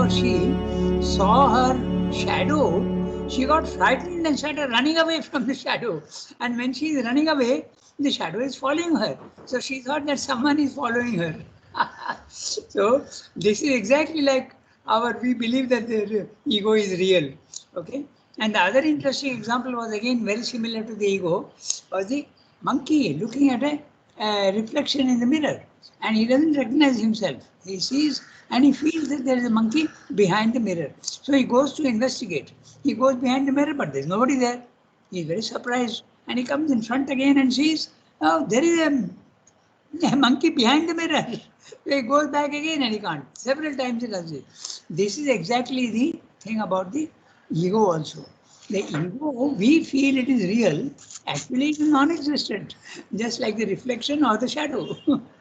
or she saw her shadow, she got frightened and started running away from the shadow. And when she is running away, the shadow is following her. So she thought that someone is following her. So this is exactly like we believe that the ego is real. Okay. And the other interesting example was again very similar to the ego, was the monkey looking at a reflection in the mirror, and he doesn't recognize himself. He sees and he feels that there is a monkey behind the mirror. So he goes to investigate. He goes behind the mirror, but there's nobody there. He's very surprised, and he comes in front again and sees, oh, there is a monkey behind the mirror. So he goes back again and he can't. Several times he does it. This is exactly the thing about the ego also. The ego, we feel it is real, actually it is non-existent, just like the reflection or the shadow.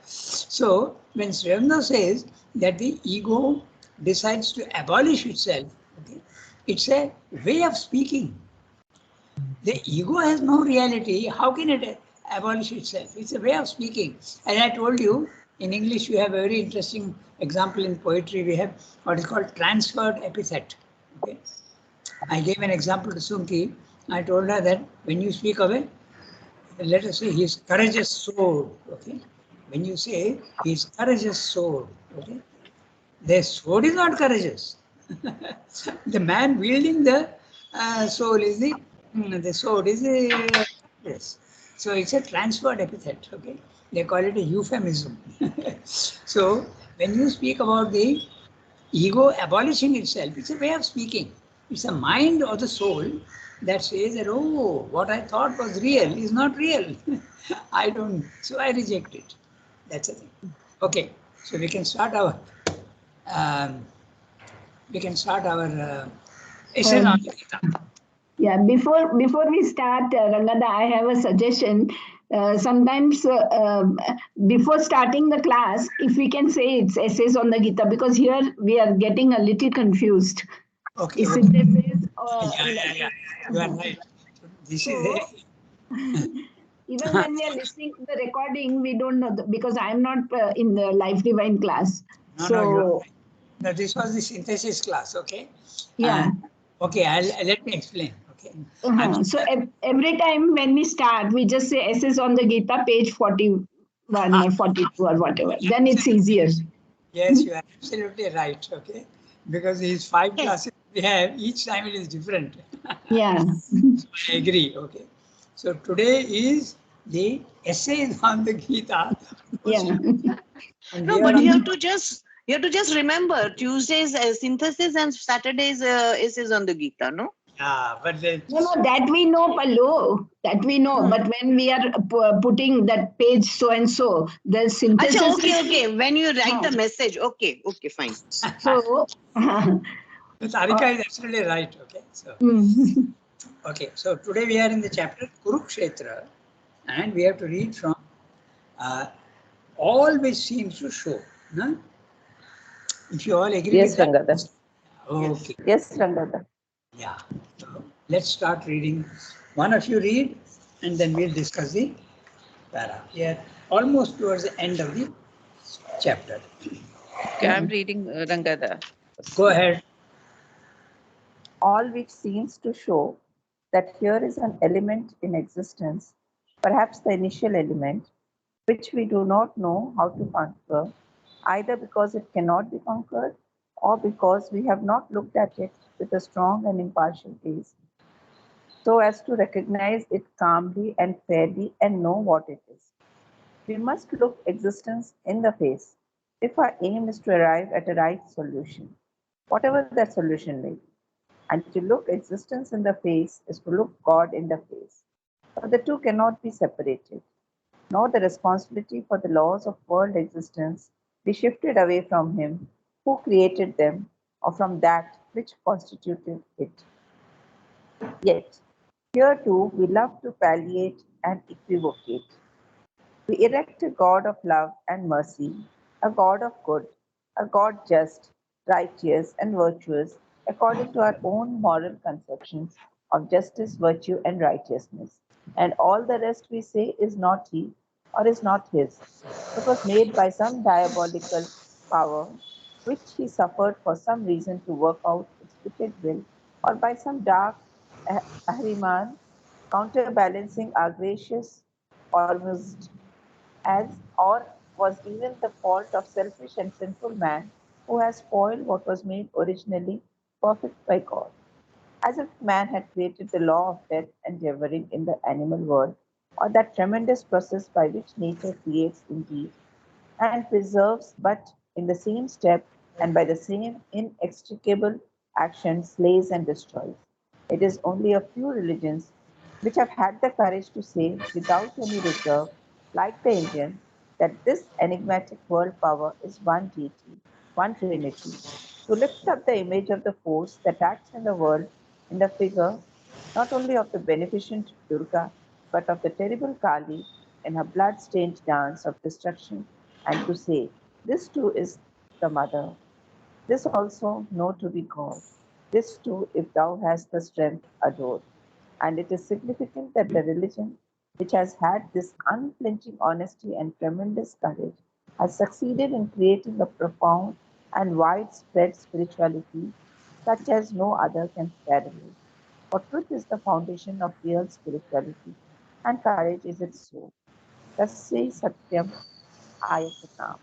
So when Srivanda says that the ego decides to abolish itself, okay, it's a way of speaking. The ego has no reality. How can it abolish itself? It's a way of speaking. As I told you, in English, you have a very interesting example in poetry. We have what is called transferred epithet. Okay? I gave an example to Sunki. I told her that when you speak of a, let us say, his courageous soul. Okay? When you say his courageous soul, okay? The sword is not courageous. The man wielding the soul is the sword is yes. So it's a transferred epithet. Okay, they call it a euphemism. So when you speak about the ego abolishing itself, it's a way of speaking. It's a mind or the soul that says that, oh, what I thought was real is not real. I don't, so I reject it. That's the thing. Okay, so we can start our um, essay on Gita. Yeah, before we start, Rangada, I have a suggestion. Sometimes before starting the class, if we can say it's essays on the Gita, because here we are getting a little confused. Okay. Is it essays or Yeah. You are right. This is even when we are listening to the recording, we don't know because I'm not in the live divine class. no, So you are right. No, this was the synthesis class. Okay. yeah. Okay. Let me explain. Okay. So every time when we start, we just say essays on the Gita, page 41 or 42 or whatever. Then it's easier. Yes, you are absolutely right. Okay. Because these 5 classes we have, each time it is different. Yeah. So I agree. Okay. So today is the essays on the Gita. Yeah. And No, but you have to just remember Tuesdays synthesis and Saturdays essays on the Gita, no? yeah, but No, that we know, Pallu. That we know. But when we are putting that page so and so, the synthesis. Achha, okay. When you write the message, okay, fine. So. Tarika is absolutely right. Okay. So. Okay, so today we are in the chapter Kurukshetra, and we have to read from all which seems to show. No? If you all agree Yes, with Rangada. that. Okay. Yes, Rangada. Yeah. So let's start reading. One of you read, and then we'll discuss the para. We are almost towards the end of the chapter. Okay, I'm reading Rangada. Go ahead. All which seems to show that here is an element in existence, perhaps the initial element, which we do not know how to conquer, either because it cannot be conquered or because we have not looked at it with a strong and impartial gaze, so as to recognize it calmly and fairly and know what it is. We must look existence in the face if our aim is to arrive at a right solution, whatever that solution may be. And to look existence in the face is to look God in the face. But the two cannot be separated, nor the responsibility for the laws of world existence be shifted away from Him who created them or from that which constituted it. Yet, here too we love to palliate and equivocate. We erect a God of love and mercy, a God of good, a God just, righteous, and virtuous according to our own moral conceptions of justice, virtue, and righteousness. And all the rest we say is not He or is not His, but was made by some diabolical power which he suffered for some reason to work out its wicked will, or by some dark Ahriman counterbalancing our gracious almost as, or was even the fault of selfish and sinful man who has spoiled what was made originally perfect by God. As if man had created the law of death endeavoring in the animal world, or that tremendous process by which nature creates indeed and preserves, but in the same step and by the same inextricable action slays and destroys. It is only a few religions which have had the courage to say, without any reserve, like the Indian, that this enigmatic world power is one deity, one trinity, to lift up the image of the force that acts in the world in the figure not only of the beneficent Durga, but of the terrible Kali in her blood-stained dance of destruction, and to say, this too is the mother, this also know to be God, this too, if thou hast the strength, adore. And it is significant that the religion which has had this unflinching honesty and tremendous courage has succeeded in creating a profound and widespread spirituality such as no other can parallel. For truth is the foundation of real spirituality, and courage is its soul. Tasya Satyam Ayatanam.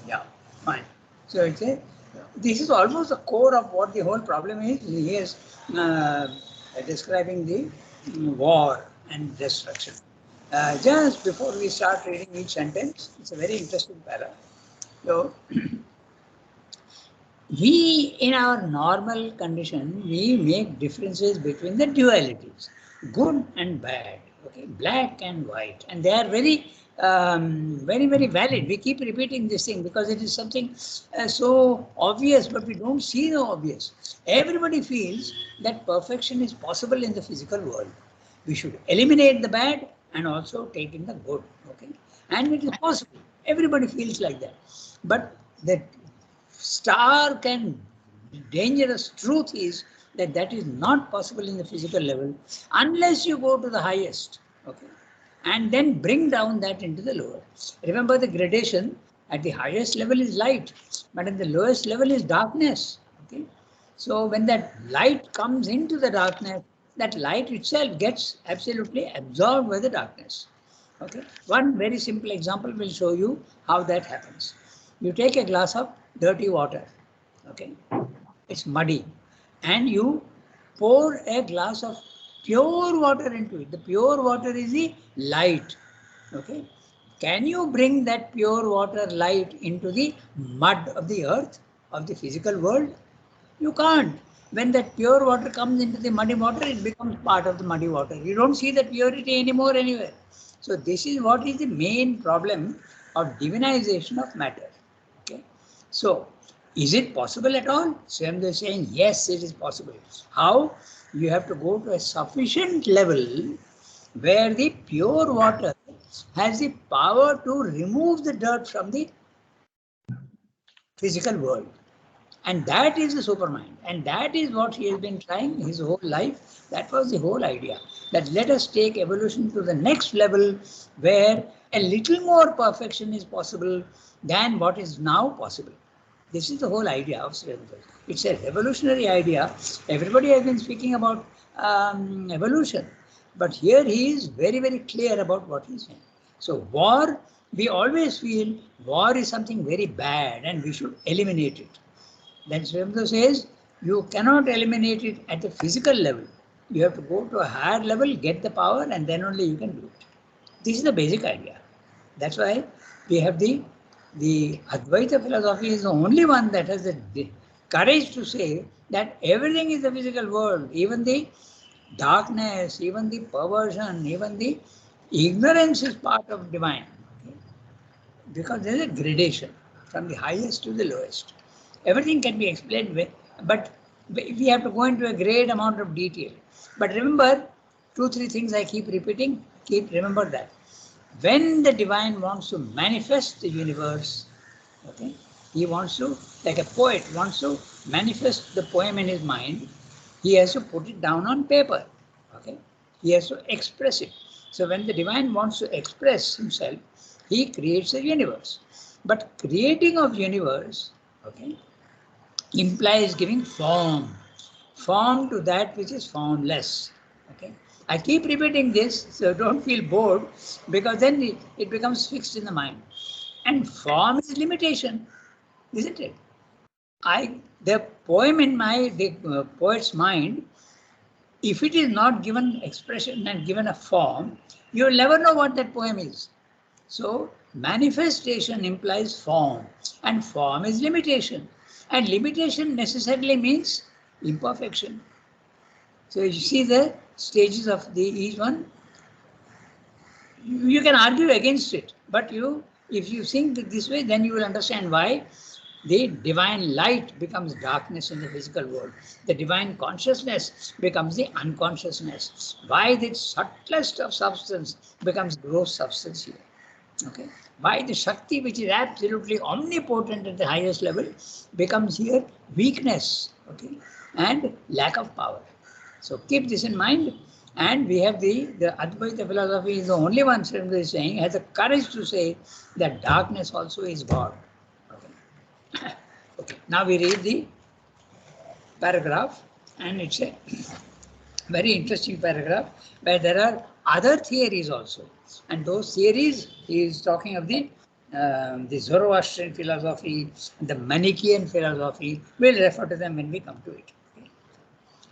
Yeah, fine. So it's a, this is almost the core of what the whole problem is. He is describing the war and destruction. Just before we start reading each sentence, it's a very interesting para. So, we in our normal condition, we make differences between the dualities, good and bad, okay, black and white, and they are very valid. We keep repeating this thing because it is something so obvious, but we don't see the obvious. Everybody feels that perfection is possible in the physical world. We should eliminate the bad and also take in the good, okay, and it is possible. Everybody feels like that, but the stark and dangerous truth is that that is not possible in the physical level unless you go to the highest, okay, and then bring down that into the lower. Remember the gradation: at the highest level is light, but at the lowest level is darkness, okay. So when that light comes into the darkness, that light itself gets absolutely absorbed by the darkness, okay. One very simple example will show you how that happens. You take a glass of dirty water, okay, it's muddy, and you pour a glass of pure water into it. The pure water is the light, okay. Can you bring that pure water light into the mud of the earth, of the physical world? You can't. When that pure water comes into the muddy water, it becomes part of the muddy water. You don't see that purity anymore anywhere. So this is what is the main problem of divinization of matter. Okay. So is it possible at all? Swamdev is saying yes, it is possible. How? You have to go to a sufficient level where the pure water has the power to remove the dirt from the physical world. And that is the supermind. And that is what he has been trying his whole life. That was the whole idea. That let us take evolution to the next level where a little more perfection is possible than what is now possible. This is the whole idea of Sri Lanka. It's a revolutionary idea. Everybody has been speaking about evolution. But here he is very clear about what he's saying. So war, we always feel war is something very bad and we should eliminate it. Then Srimata says, you cannot eliminate it at the physical level. You have to go to a higher level, get the power, and then only you can do it. This is the basic idea. That's why we have the Advaita philosophy is the only one that has the courage to say that everything is the physical world, even the darkness, even the perversion, even the ignorance is part of divine. Okay? Because there is a gradation from the highest to the lowest. Everything can be explained with, but we have to go into a great amount of detail. But remember, 2-3 things I keep repeating, remember that. When the divine wants to manifest the universe, okay, he wants to, like a poet wants to manifest the poem in his mind, he has to put it down on paper, okay. He has to express it. So when the divine wants to express himself, he creates a universe. But creating of universe, okay, implies giving form to that which is formless. Okay, I keep repeating this, so don't feel bored, because then it becomes fixed in the mind. And form is limitation, isn't it? The poem in the poet's mind, if it is not given expression and given a form, you will never know what that poem is. So manifestation implies form, and form is limitation, and limitation necessarily means imperfection. So you see the stages of each one. You can argue against it, but if you think this way, then you will understand why the divine light becomes darkness in the physical world. The divine consciousness becomes the unconsciousness. Why the subtlest of substance becomes gross substance here. Okay. Why the Shakti, which is absolutely omnipotent at the highest level, becomes here weakness, okay, and lack of power. So keep this in mind. And we have the Advaita philosophy is the only one Srimad is saying, has the courage to say that darkness also is God. Okay. Okay. Now we read the paragraph, and it's a very interesting paragraph where there are other theories also, and those theories he is talking of the Zoroastrian philosophy, the Manichaean philosophy. We'll refer to them when we come to it. Okay.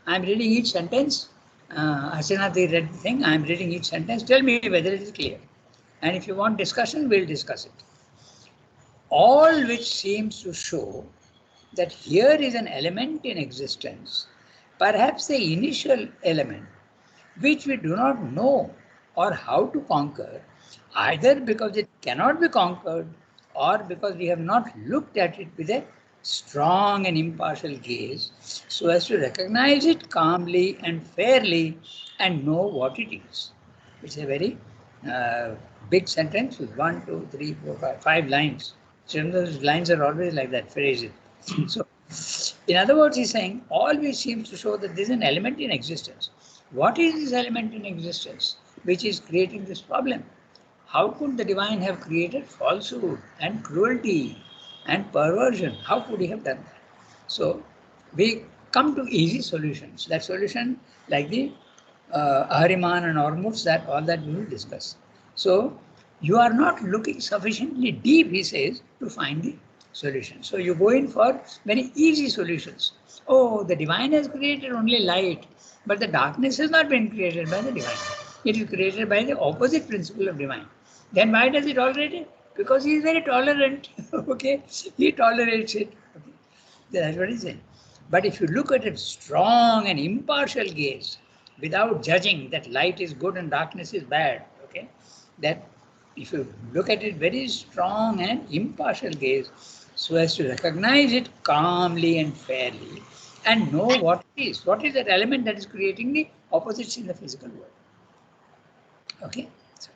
I'm reading each sentence. Asinath read the thing. I'm reading each sentence. Tell me whether it is clear, and if you want discussion, we'll discuss it. All which seems to show that here is an element in existence, perhaps the initial element, which we do not know or how to conquer, either because it cannot be conquered or because we have not looked at it with a strong and impartial gaze so as to recognize it calmly and fairly and know what it is. It's a very big sentence with 1, 2, 3, 4, 5 lines. So those lines are always like that, phrases. So, in other words, he's saying, always seems to show that there is an element in existence. What is this element in existence which is creating this problem? How could the divine have created falsehood and cruelty and perversion? How could he have done that? So we come to easy solutions. That solution, like the Ahriman and Ormuz, that all that we will discuss. So you are not looking sufficiently deep, he says, to find the solution. So you go in for very easy solutions. Oh, the divine has created only light, but the darkness has not been created by the divine. It is created by the opposite principle of divine. Then why does he tolerate it? Because he is very tolerant. Okay, he tolerates it. Okay. That's what he's saying. But if you look at a strong and impartial gaze, without judging that light is good and darkness is bad, okay, that if you look at it very strong and impartial gaze, so as to recognize it calmly and fairly and know what it is. What is that element that is creating the opposites in the physical world? Okay. So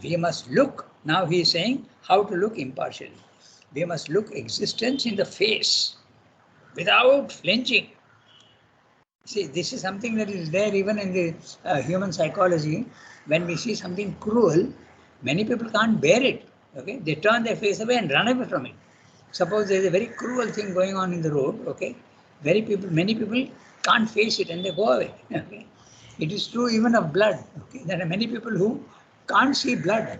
we must look, now he is saying how to look impartially. We must look existence in the face without flinching. See, this is something that is there even in the human psychology. When we see something cruel, many people can't bear it. Okay, they turn their face away and run away from it. Suppose there is a very cruel thing going on in the road. Okay, many people can't face it and they go away. Okay, it is true even of blood. Okay, there are many people who can't see blood;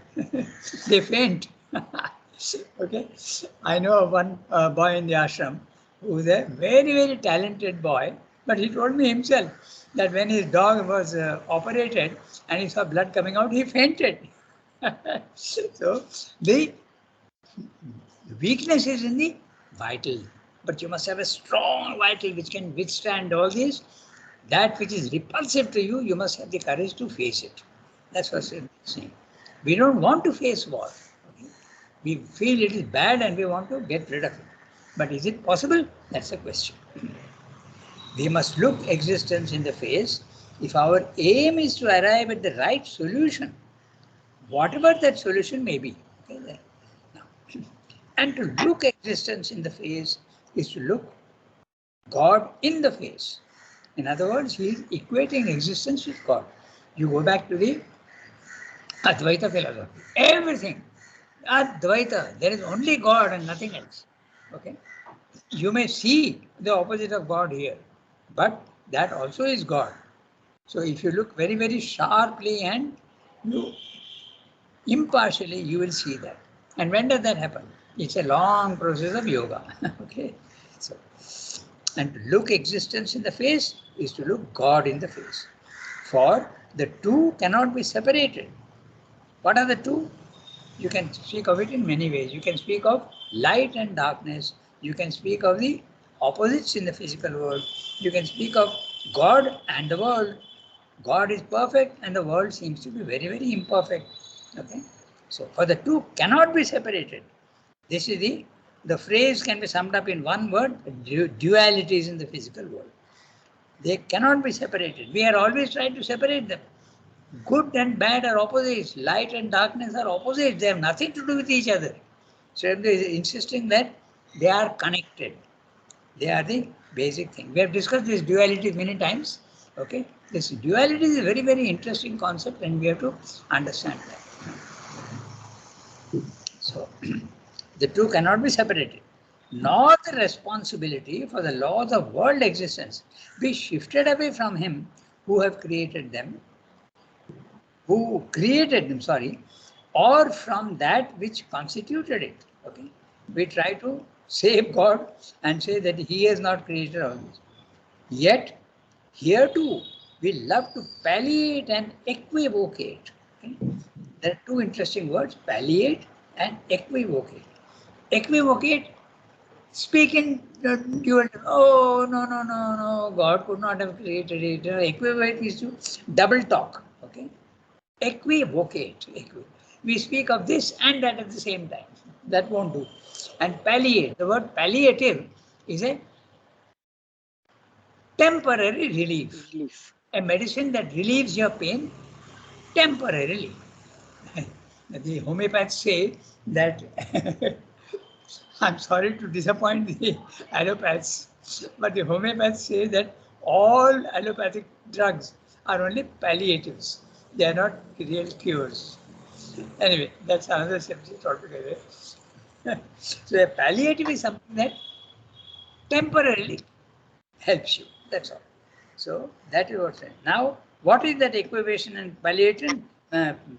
they faint. Okay, I know of one boy in the ashram who is a very, very talented boy, but he told me himself that when his dog was operated and he saw blood coming out, he fainted. So the weakness is in the vital, but you must have a strong vital which can withstand all this. That which is repulsive to you, you must have the courage to face it. That's what I'm saying. We don't want to face war. Okay? We feel it is bad and we want to get rid of it. But is it possible? That's the question. We must look existence in the face if our aim is to arrive at the right solution, whatever that solution may be. Okay? Now, and to look existence in the face is to look God in the face. In other words, he is equating existence with God. You go back to the Advaita philosophy. Everything Advaita, there is only God and nothing else. Okay? You may see the opposite of God here, but that also is God. So if you look very, very sharply and you impartially, you will see that. And when does that happen? It's a long process of yoga. Okay? So, and to look existence in the face is to look God in the face. For the two cannot be separated. What are the two? You can speak of it in many ways. You can speak of light and darkness. You can speak of the opposites in the physical world. You can speak of God and the world. God is perfect and the world seems to be very, very imperfect. Okay? So, for the two cannot be separated. This is the phrase can be summed up in one word, dualities in the physical world. They cannot be separated. We are always trying to separate them. Good and bad are opposites. Light and darkness are opposites. They have nothing to do with each other. So they are insisting that they are connected. They are the basic thing. We have discussed this duality many times. Okay, this duality is a very, very interesting concept, and we have to understand that. So the two cannot be separated. Nor the responsibility for the laws of world existence be shifted away from him who have created them, or from that which constituted it. Okay, we try to save God and say that He has not created all this. Yet, here too, we love to palliate and equivocate. Okay? There are two interesting words: palliate and equivocate. Equivocate, speak in dual. Oh no no no no! God could not have created it. Equivocate is to double talk. Okay. Equivocate. We speak of this and that at the same time. That won't do. And palliate, the word palliative is a temporary relief. A medicine that relieves your pain temporarily. The homeopaths say that, I'm sorry to disappoint the allopaths, but the homeopaths say that all allopathic drugs are only palliatives. They are not real cures. Anyway, that's another subject altogether. So a palliative is something that temporarily helps you. That's all. So that is what I'm saying. Now, what is that equation and palliative?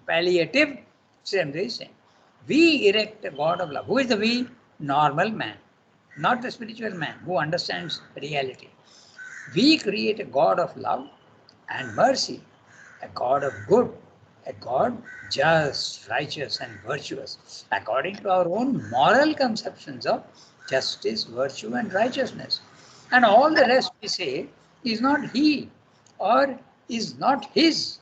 Palliative, same is saying. We erect a God of love. Who is the we? Normal man, not the spiritual man who understands reality. We create a God of love and mercy, a God of good, a God just, righteous, and virtuous, according to our own moral conceptions of justice, virtue, and righteousness. And all the rest we say is not He or is not His,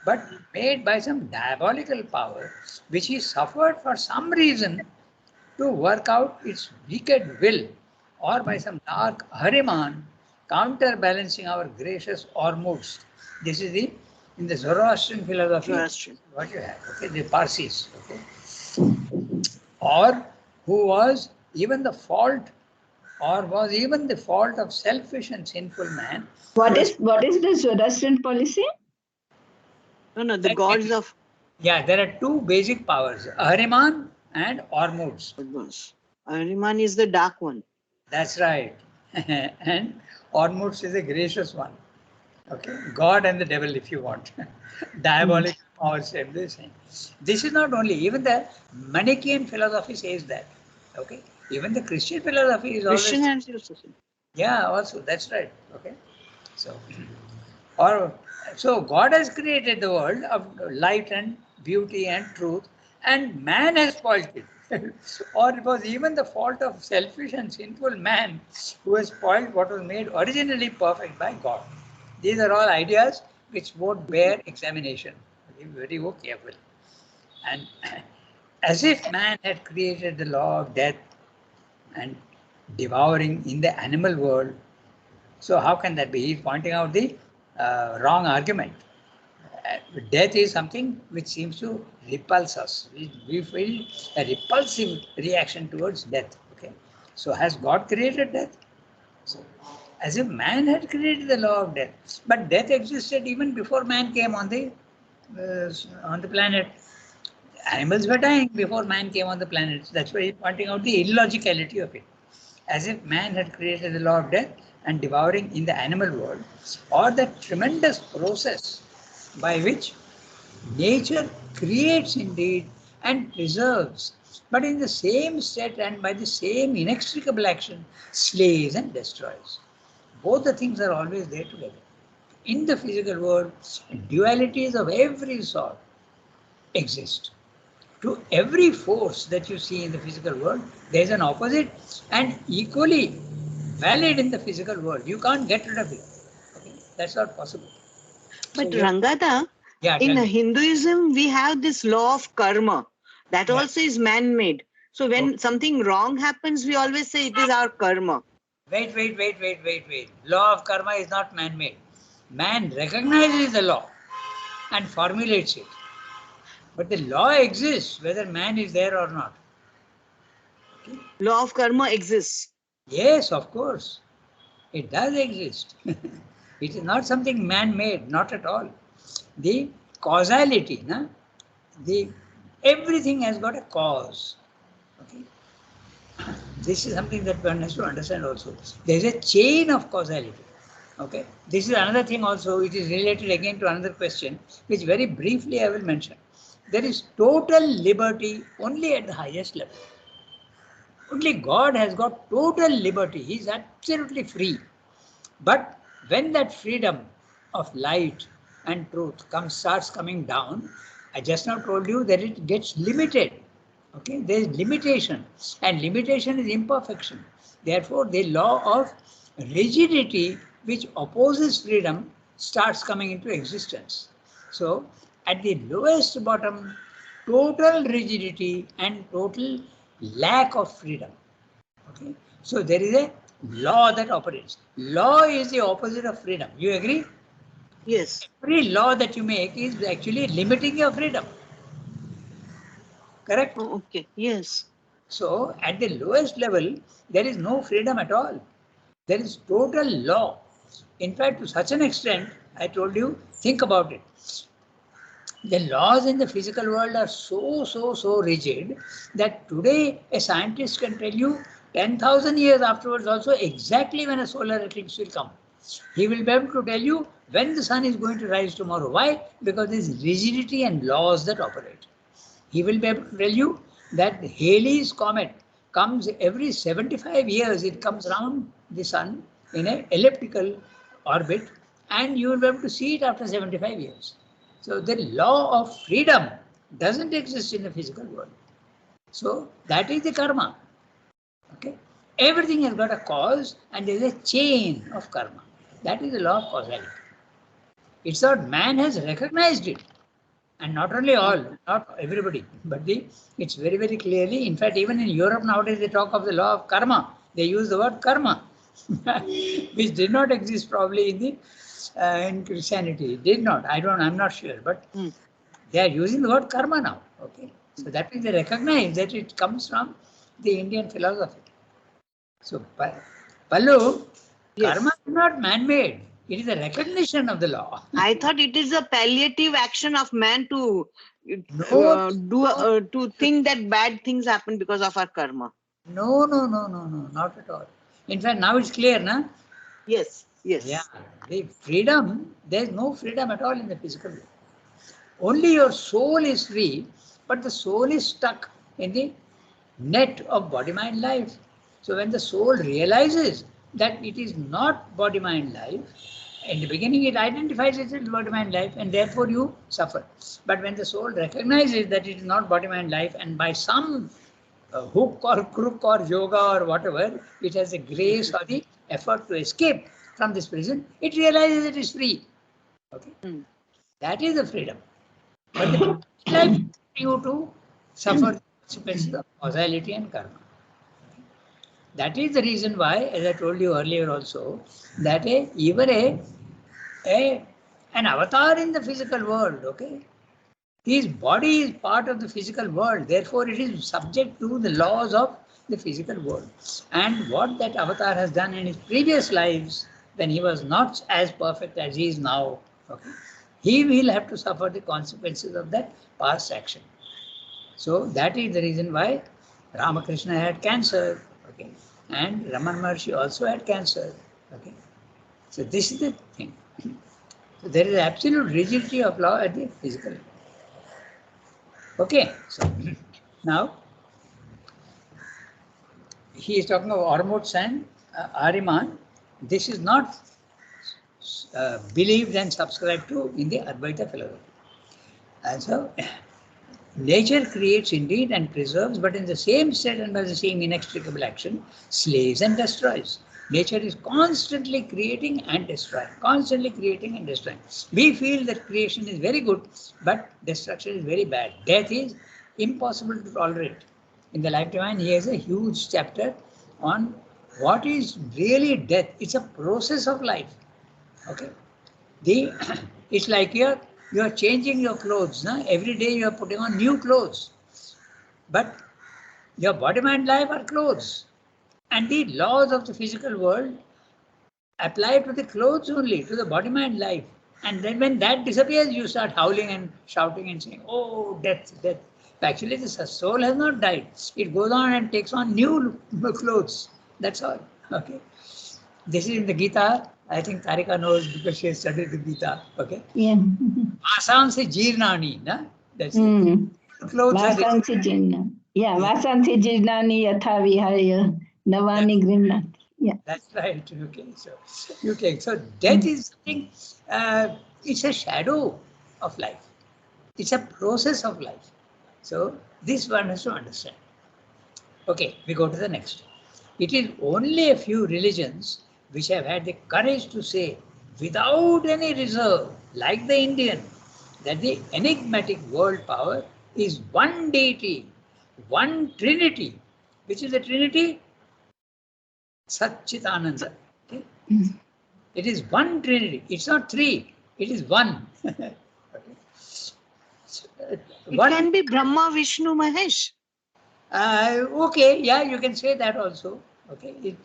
but made by some diabolical power which He suffered for some reason to work out its wicked will, or by some dark Ahriman counterbalancing our gracious Ormuds. This is the in the Zoroastrian philosophy. What you have, okay, the Parsis, okay, or who was even the fault, or was even the fault of selfish and sinful man. What is the Zoroastrian policy? No, the gods of. Yeah, there are two basic powers: Ahriman and Ormuds. Ahriman is the dark one. That's right. And Ormuds is a gracious one. Okay, God and the devil, if you want. Diabolic or same. This is not only, even the Manichaean philosophy says that. Okay, even the Christian philosophy is Christian always. Yeah, also that's right. Okay, so so God has created the world of light and beauty and truth, and man has spoiled it. Or it was even the fault of selfish and sinful man who has spoiled what was made originally perfect by God. These are all ideas which won't bear examination. Be very careful. And as if man had created the law of death and devouring in the animal world, so how can that be? He's pointing out the wrong argument. Death is something which seems to repulse us. We feel a repulsive reaction towards death. Okay, so has God created death? So, as if man had created the law of death, but death existed even before man came on the planet. Animals were dying before man came on the planet. That's why he's pointing out the illogicality of it. As if man had created the law of death and devouring in the animal world, or that tremendous process by which nature creates indeed and preserves, but in the same state and by the same inextricable action slays and destroys. Both the things are always there together. In the physical world, dualities of every sort exist. To every force that you see in the physical world, there is an opposite and equally valid in the physical world. You can't get rid of it. Okay? That's not possible. But So Rangada, yeah, in tell me. Hinduism, we have this law of karma. That Yeah. also is man-made. So when something wrong happens, we always say it is our karma. Wait. Law of karma is not man-made. Man recognizes the law and formulates it. But the law exists whether man is there or not. Okay? Law of karma exists. Yes, of course. It does exist. It is not something man-made, not at all. The causality, na? Everything has got a cause. Okay? This is something that one has to understand also. There is a chain of causality. Okay. This is another thing also which is related again to another question, which very briefly I will mention. There is total liberty only at the highest level. Only God has got total liberty. He is absolutely free. But when that freedom of light and truth starts coming down, I just now told you that it gets limited. Okay, there is limitation, and limitation is imperfection. Therefore, the law of rigidity, which opposes freedom, starts coming into existence. So, at the lowest bottom, total rigidity and total lack of freedom. Okay, so there is a law that operates. Law is the opposite of freedom. You agree? Yes. Every law that you make is actually limiting your freedom. Correct? Oh, okay. Yes. So at the lowest level, there is no freedom at all. There is total law. In fact, to such an extent, I told you, think about it. The laws in the physical world are so rigid that today a scientist can tell you 10,000 years afterwards also exactly when a solar eclipse will come. He will be able to tell you when the sun is going to rise tomorrow. Why? Because there is rigidity and laws that operate. He will be able to tell you that Halley's comet comes every 75 years. It comes around the sun in an elliptical orbit, and you will be able to see it after 75 years. So the law of freedom doesn't exist in the physical world. So that is the karma. Okay? Everything has got a cause, and there is a chain of karma. That is the law of causality. It's that man has recognized it. And not only all, not everybody, but it's very clearly. In fact, even in Europe nowadays, they talk of the law of karma. They use the word karma, which did not exist probably in Christianity. It did not. I'm not sure, but they are using the word karma now. Okay, so that means they recognize that it comes from the Indian philosophy. So, Pallu, Yes. karma is not man-made. It is a recognition of the law. I thought it is a palliative action of man to No. to think that bad things happen because of our karma. No, not at all. In fact, now it's clear, na? Yes. Yes. Yeah, the freedom, there's no freedom at all in the physical world. Only your soul is free, but the soul is stuck in the net of body, mind, life. So when the soul realizes that it is not body, mind, life, in the beginning it identifies it as body, mind, life, and therefore you suffer. But when the soul recognizes that it is not body, mind, life, and by some hook or crook or yoga or whatever, it has the grace or the effort to escape from this prison, it realizes it is free. Okay? That is the freedom. But the life you to suffer the consequences of causality and karma. That is the reason why, as I told you earlier also, that even an avatar in the physical world, okay, his body is part of the physical world, therefore it is subject to the laws of the physical world. And what that avatar has done in his previous lives, when he was not as perfect as he is now, okay, he will have to suffer the consequences of that past action. So that is the reason why Ramakrishna had cancer, okay, and Raman Maharshi also had cancer, okay. So this is the thing. So there is absolute rigidity of law at the physical level. Okay, so now he is talking of Ormuz and Ariman. This is not believed and subscribed to in the Advaita philosophy. And so nature creates indeed and preserves, but in the same state and by the same inextricable action, slays and destroys. Nature is constantly creating and destroying, constantly creating and destroying. We feel that creation is very good, but destruction is very bad. Death is impossible to tolerate. In the Life Divine, he has a huge chapter on what is really death. It's a process of life. Okay. The it's like you're changing your clothes. No? Every day you're putting on new clothes. But your body, mind, life are clothes. And the laws of the physical world apply to the clothes only, to the body, mind, life. And then when that disappears, you start howling and shouting and saying, oh, death, death. Actually, the soul has not died. It goes on and takes on new clothes. That's all. Okay. This is in the Gita. I think Tarika knows because she has studied the Gita. Okay. Yeah. Vasansi Jirnani. Na? That's Mm. it. Clothes are Vasansi Jirna. Yeah, Vasansi Jirnani Yatha Vihaya Navani Grinat. Yeah. That's right. Okay. So you take. So death is something. It's a shadow of life. It's a process of life. So this one has to understand. Okay, we go to the next. It is only a few religions which have had the courage to say, without any reserve, like the Indian, that the enigmatic world power is one deity, one trinity. Which is the trinity? Satchitananda. Okay? It is one trinity. It's not three. It is one. Okay. It can be Brahma, Vishnu, Mahesh. Okay, yeah, you can say that also. Okay,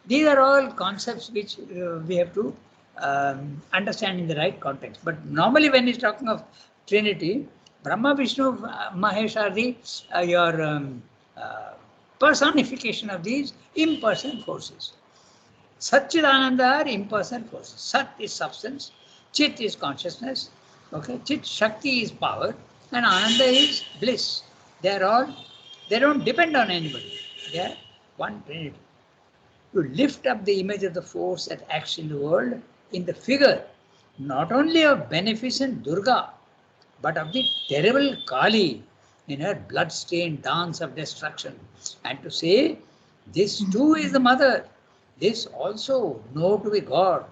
these are all concepts which we have to understand in the right context. But normally, when he's talking of Trinity, Brahma, Vishnu, Mahesh are the your personification of these impersonal forces. Satchidananda are impersonal forces. Sat is substance, Chit is consciousness, okay, Chit Shakti is power, and Ananda is bliss. They don't depend on anybody. They are one trinity. To lift up the image of the force that acts in the world in the figure not only of beneficent Durga, but of the terrible Kali in her blood-stained dance of destruction. And to say, this too is the mother, this also know to be God,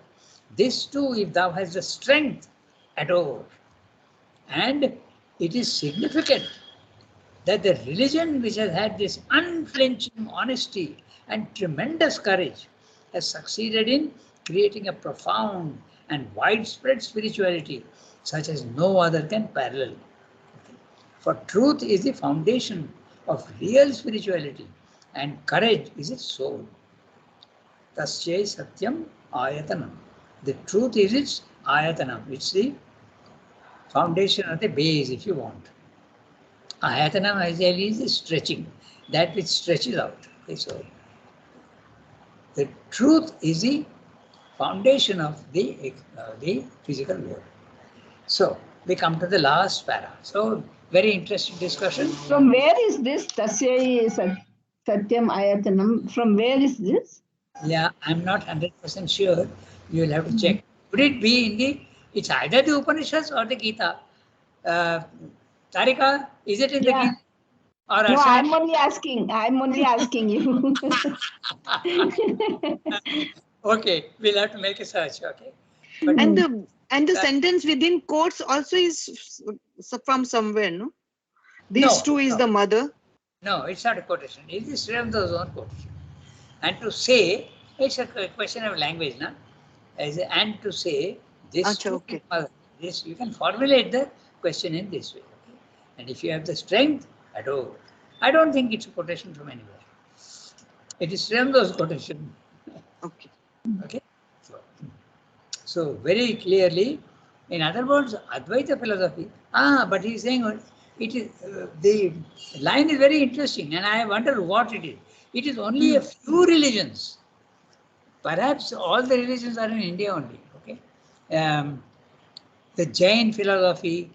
this too, if thou hast the strength, adore. And it is significant that the religion which has had this unflinching honesty and tremendous courage has succeeded in creating a profound and widespread spirituality such as no other can parallel. For truth is the foundation of real spirituality and courage is its soul. Tasya satyam ayatanam. The truth is its ayatanam. It's the foundation or the base if you want. Ayatanam actually is the stretching, that which stretches out. Okay, so the truth is the foundation of the physical world. So we come to the last para. So very interesting discussion. From where is this Tasya Satyam Ayatanam? From where is this? Yeah, I'm not 100% sure. You will have to check. Could it be in the? It's either the Upanishads or the Gita. Tarika, is it in the Gita? Or No, Arsana? I'm only asking. I'm only asking you. Okay, we'll have to make a search. Okay, but And the sentence within quotes also is from somewhere, no? This too is the mother. No, it's not a quotation. It is Sri Aurobindo own quotation. And to say, it's a question of language, na? And to say this Achha, too, okay. this you can formulate the question in this way. Okay? And if you have the strength, adore. I don't think it's a quotation from anywhere. It is Sri Aurobindo's quotation. Okay. Okay. So very clearly, in other words, Advaita philosophy. But he's saying It is the line is very interesting, and I wonder what it is. It is only a few religions. Perhaps all the religions are in India only. Okay, the Jain philosophy,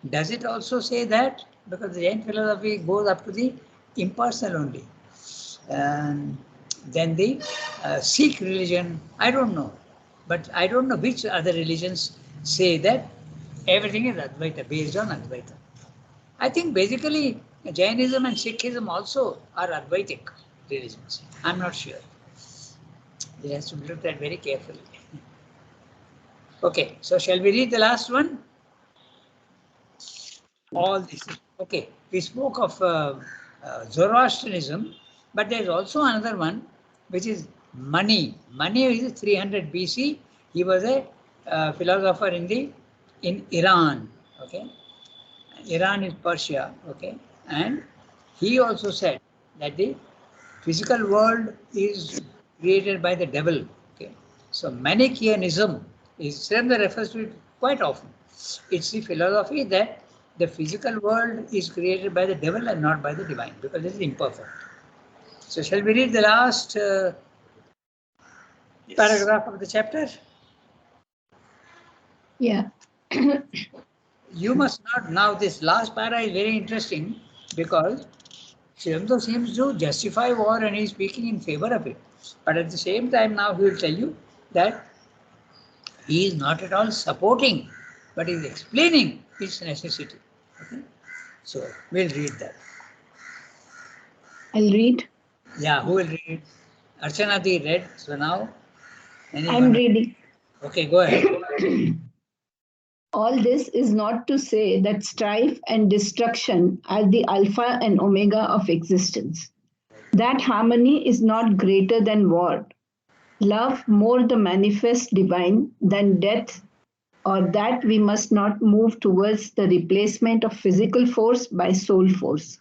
does it also say that? Because the Jain philosophy goes up to the impersonal only. And then the Sikh religion, I don't know. But I don't know which other religions say that everything is Advaita, based on Advaita. I think basically Jainism and Sikhism also are Advaitic religions. I'm not sure. It has to be looked at very carefully. Okay, so shall we read the last one? All this. Okay, we spoke of Zoroastrianism, but there is also another one which is Mani. Mani is 300 BC. He was a philosopher in Iran. Okay, Iran is Persia. Okay, and he also said that the physical world is created by the devil. Okay, so Manichaeanism is Sremda refers to it quite often. It's the philosophy that the physical world is created by the devil and not by the divine, because it is imperfect. So shall we read the last paragraph of the chapter? Yeah. You must not, now this last para is very interesting because Sremda seems to justify war and he is speaking in favor of it. But at the same time now he will tell you that he is not at all supporting, but he is explaining its necessity. Okay? So we'll read that. I'll read. Yeah, who will read? Archana Di read, so now anyone? I'm reading. Okay, go ahead. All this is not to say that strife and destruction are the alpha and omega of existence. That harmony is not greater than war. Love more the manifest divine than death, or that we must not move towards the replacement of physical force by soul force,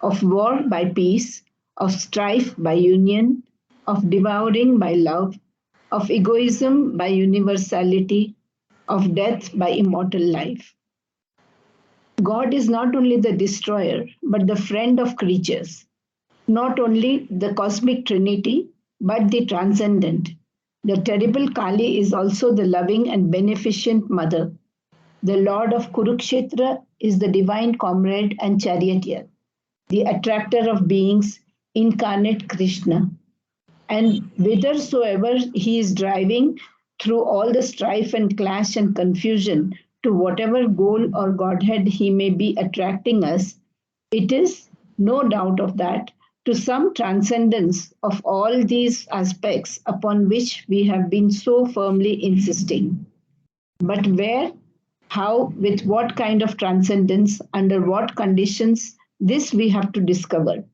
of war by peace, of strife by union, of devouring by love, of egoism by universality, of death by immortal life. God is not only the destroyer, but the friend of creatures, not only the cosmic trinity, but the transcendent. The terrible Kali is also the loving and beneficent mother. The Lord of Kurukshetra is the divine comrade and charioteer, the attractor of beings, incarnate Krishna. And whithersoever he is driving through all the strife and clash and confusion to whatever goal or Godhead he may be attracting us, it is no doubt of that to some transcendence of all these aspects upon which we have been so firmly insisting. But where, how, with what kind of transcendence, under what conditions, this we have to discover.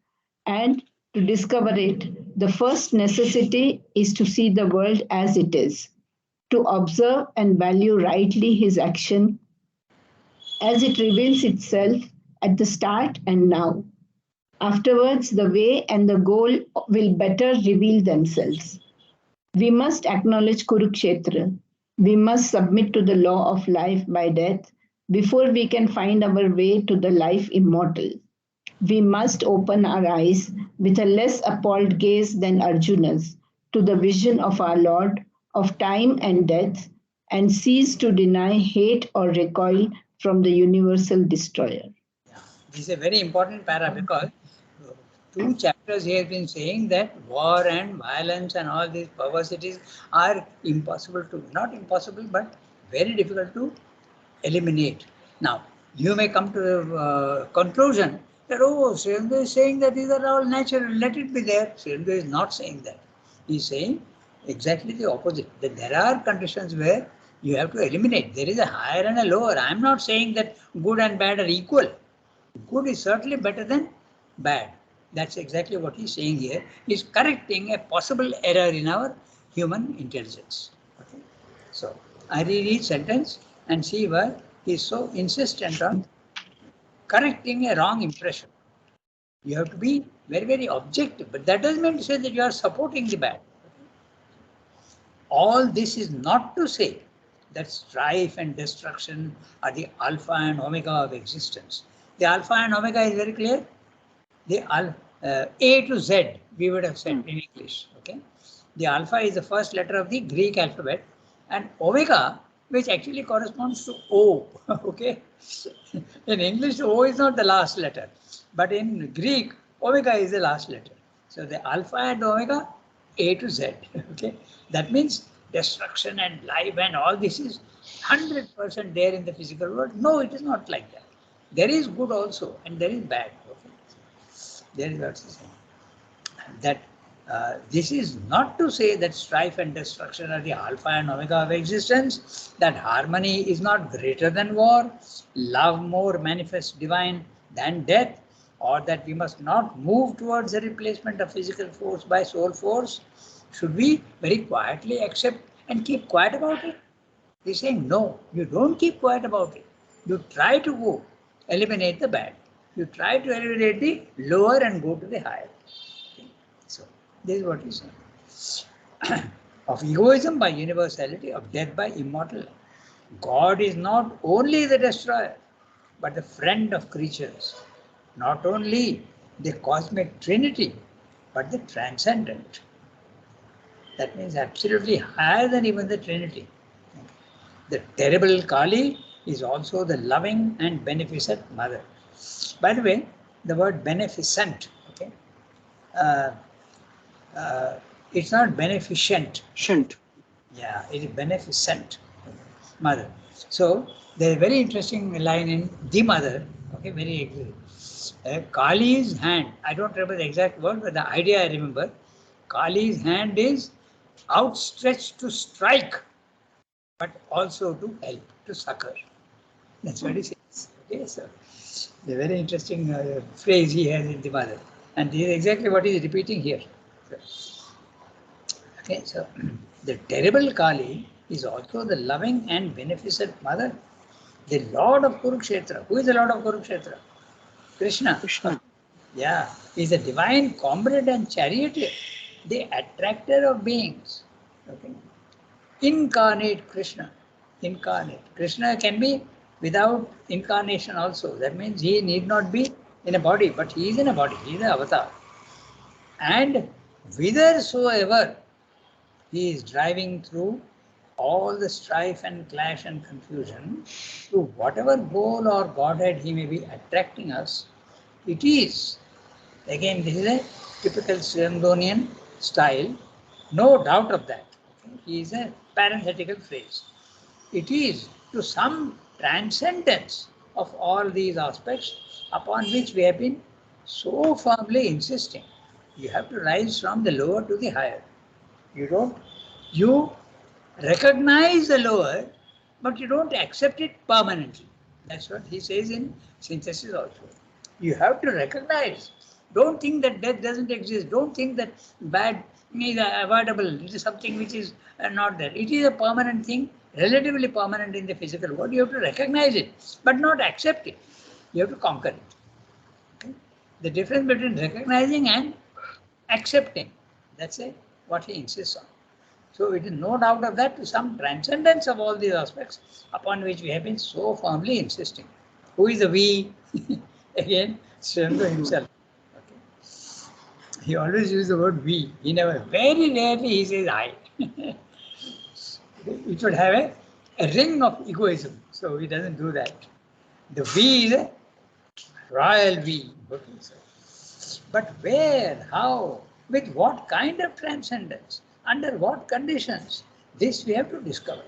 And to discover it, the first necessity is to see the world as it is, to observe and value rightly his action as it reveals itself at the start and now. Afterwards, the way and the goal will better reveal themselves. We must acknowledge Kurukshetra. We must submit to the law of life by death before we can find our way to the life immortal. We must open our eyes with a less appalled gaze than Arjuna's to the vision of our Lord, of time and death, and cease to deny, hate, or recoil from the universal destroyer. Yeah, this is a very important para because 2 chapters he has been saying that war and violence and all these perversities are impossible to, not impossible, but very difficult to eliminate. Now, you may come to the conclusion that, oh, Sremda is saying that these are all natural, let it be there. Sremda is not saying that. He is saying exactly the opposite, that there are conditions where you have to eliminate. There is a higher and a lower. I am not saying that good and bad are equal. Good is certainly better than bad. That's exactly what he's saying here. He's correcting a possible error in our human intelligence. Okay? So I read each sentence and see where he's so insistent on correcting a wrong impression. You have to be very, very objective, but that doesn't mean to say that you are supporting the bad. All this is not to say that strife and destruction are the alpha and omega of existence. The alpha and omega is very clear. The A to Z, we would have said in English. Okay. The alpha is the first letter of the Greek alphabet, and omega, which actually corresponds to O. Okay. In English, O is not the last letter, but in Greek, omega is the last letter. So the alpha and omega, A to Z. Okay. That means destruction and life and all this is 100% there in the physical world. No, it is not like that. There is good also and there is bad. Okay. There is what she saying. That this is not to say that strife and destruction are the alpha and omega of existence, that harmony is not greater than war, love more manifests divine than death, or that we must not move towards the replacement of physical force by soul force. Should we very quietly accept and keep quiet about it? He's saying, no, you don't keep quiet about it. You try to go, eliminate the bad. You try to eliminate the lower and go to the higher. Okay. So, this is what he's saying. Of egoism by universality, of death by immortal. God is not only the destroyer, but the friend of creatures. Not only the cosmic trinity, but the transcendent. That means absolutely higher than even the trinity. The terrible Kali is also the loving and beneficent mother. By the way, the word beneficent, okay, it's not beneficent. Shouldn't. Yeah, it is beneficent mother. So there is a very interesting line in the mother. Okay, very Kali's hand. I don't remember the exact word, but the idea I remember. Kali's hand is outstretched to strike, but also to help, to succor. That's what he says. Okay, so the very interesting phrase he has in the mother, and this is exactly what he is repeating here. Okay, so the terrible Kali is also the loving and beneficent mother, the Lord of Kurukshetra. Who is the Lord of Kurukshetra? Krishna. Krishna. Yeah, is a divine comrade and charioteer, the attractor of beings. Okay. Incarnate Krishna. Incarnate. Krishna can be without incarnation also. That means he need not be in a body, but he is in a body. He is an avatar. And whithersoever he is driving through all the strife and clash and confusion, to whatever goal or Godhead he may be attracting us, it is, again, this is a typical Srindonian style, no doubt of that. He is a parenthetical phrase. It is to some transcendence of all these aspects upon which we have been so firmly insisting. You have to rise from the lower to the higher. You recognize the lower, but you don't accept it permanently. That's what he says in synthesis also. You have to recognize. Don't think that death doesn't exist. Don't think that bad is avoidable. It is something which is not there. It is a permanent thing, relatively permanent in the physical world. You have to recognize it, but not accept it. You have to conquer it. Okay? The difference between recognizing and accepting, that's what he insists on. So it is no doubt of that, to some transcendence of all these aspects upon which we have been so firmly insisting. Who is the we? Again, Srindra himself. Okay. He always uses the word we. He never, very rarely he says I. It should have a ring of egoism, so he doesn't do that. The we is a royal we. Okay, so. But where, how, with what kind of transcendence? Under what conditions? This we have to discover.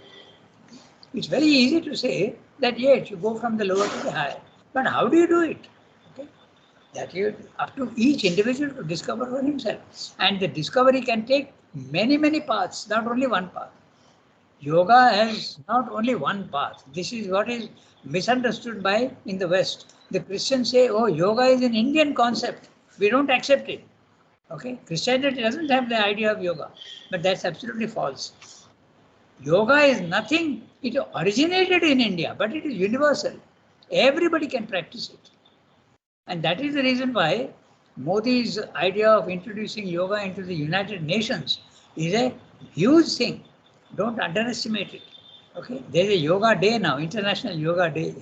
It's very easy to say that yes, you go from the lower to the higher. But how do you do it? Okay? That you up to each individual to discover for himself. And the discovery can take many, many paths, not only one path. Yoga has not only one path. This is what is misunderstood by in the West. The Christians say, oh, yoga is an Indian concept. We don't accept it. Okay, Christianity doesn't have the idea of yoga, but that's absolutely false. Yoga is nothing, it originated in India, but it is universal. Everybody can practice it. And that is the reason why Modi's idea of introducing yoga into the United Nations is a huge thing. Don't underestimate it. Okay, there is a yoga day now, International Yoga Day.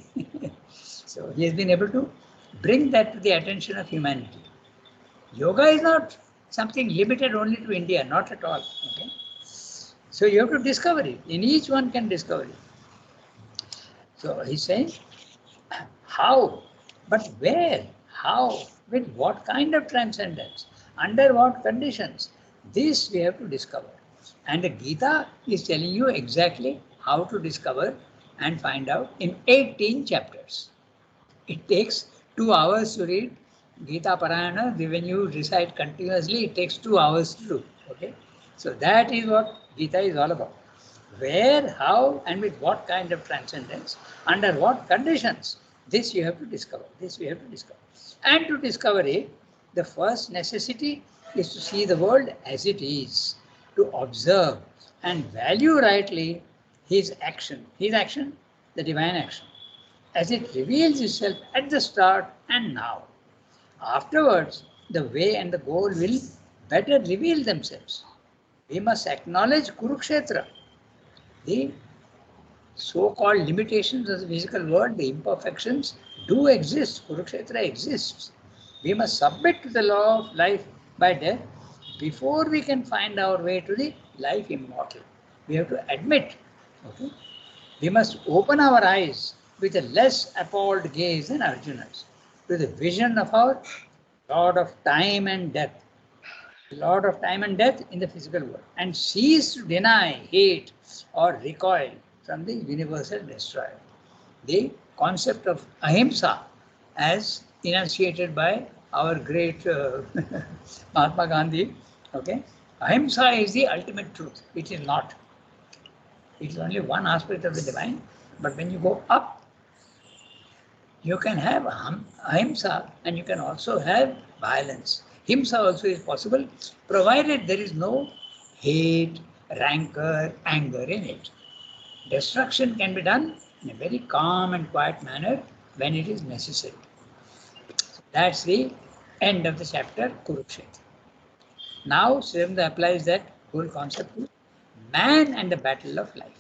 So he has been able to bring that to the attention of humanity. Yoga is not something limited only to India, not at all. Okay? So you have to discover it, and each one can discover it. So he's saying, how? But where? How? With what kind of transcendence? Under what conditions? This we have to discover. And the Gita is telling you exactly how to discover and find out in 18 chapters. It takes 2 hours to read Gita Parayana. When you recite continuously, it takes 2 hours to do. Okay? So that is what Gita is all about. Where, how, and with what kind of transcendence, under what conditions, this you have to discover. This we have to discover. And to discover it, the first necessity is to see the world as it is, to observe and value rightly his action, the divine action, as it reveals itself at the start and now. Afterwards, the way and the goal will better reveal themselves. We must acknowledge Kurukshetra, the so-called limitations of the physical world, the imperfections do exist. Kurukshetra exists. We must submit to the law of life by death before we can find our way to the life immortal. We have to admit. Okay? We must open our eyes with a less appalled gaze than Arjuna's to the vision of our Lord of time and death. Lord of time and death in the physical world, and cease to deny, hate, or recoil from the universal destroyer. The concept of ahimsa, as enunciated by our great Mahatma Gandhi, okay? Ahimsa is the ultimate truth. It is not. It is only one aspect of the divine, but when you go up, you can have ahimsa and you can also have violence. Himsa also is possible, provided there is no hate, rancor, anger in it. Destruction can be done in a very calm and quiet manner when it is necessary. That's the end of the chapter, Kurukshetra. Now, Srimada applies that whole concept to man and the battle of life.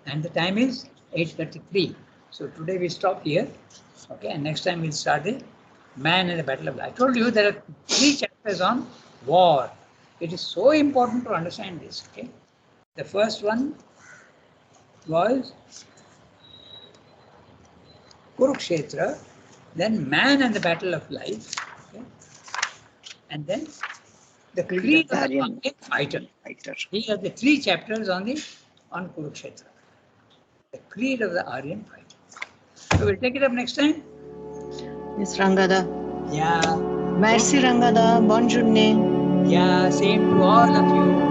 And the time is 8:33. So today we stop here. Okay, and next time we'll start the man and the battle of life. I told you there are 3 chapters on war. It is so important to understand this. Okay, the first one was Kurukshetra, then man and the battle of life, okay? And then the creed of the Aryan fighter. These are the 3 chapters on Kurukshetra. The creed of the Aryan fighter. So we'll take it up next time. Yes, Rangada. Yeah. Merci, Rangada. Bonne journée. Yeah, same to all of you.